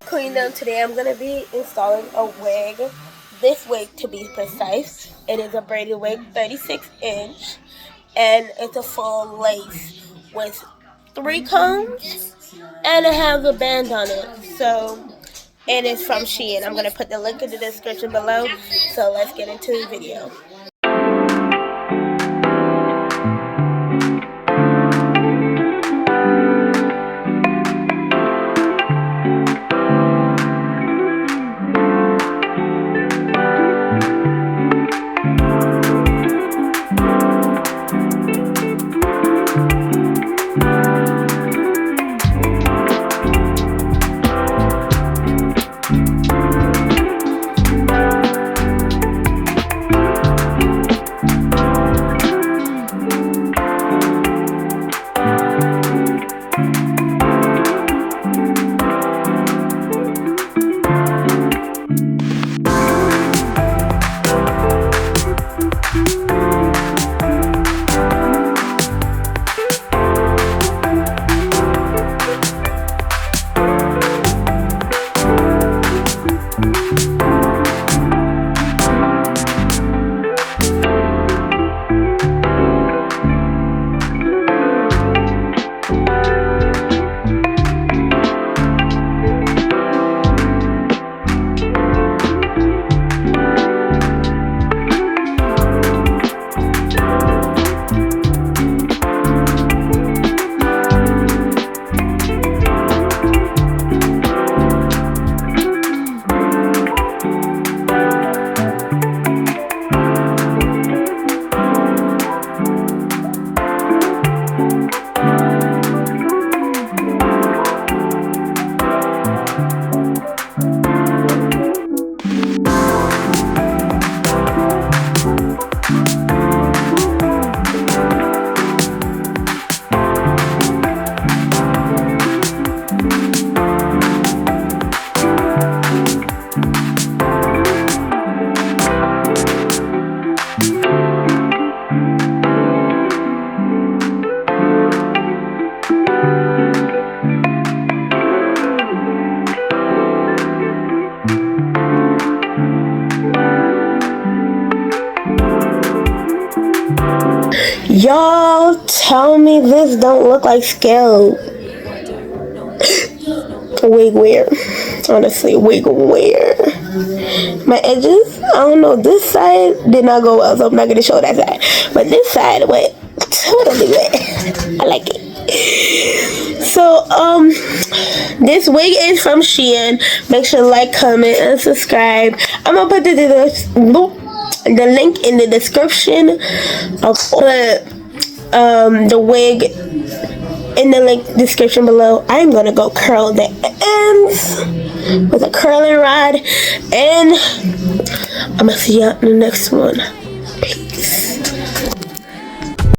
Queendom, today I'm going to be installing a wig. This wig, to be precise, it is a braided wig, 36-inch, and it's a full lace with 3 combs, and it has a band on it. So it is from SHIEN. I'm going to put the link in the description below. So let's get into the video. Y'all tell me this don't look like scalp. Wig wear. Honestly, wig wear. My edges, I don't know, this side did not go well, so I'm not going to show that side. But this side went totally wet. I like it. So, this wig is from SHIEN. Make sure to like, comment, and subscribe. I'm going to put the link in the description. I'll put the wig in the link description below. I'm gonna go curl the ends with a curling rod, and I'm gonna see you in the next one. Peace.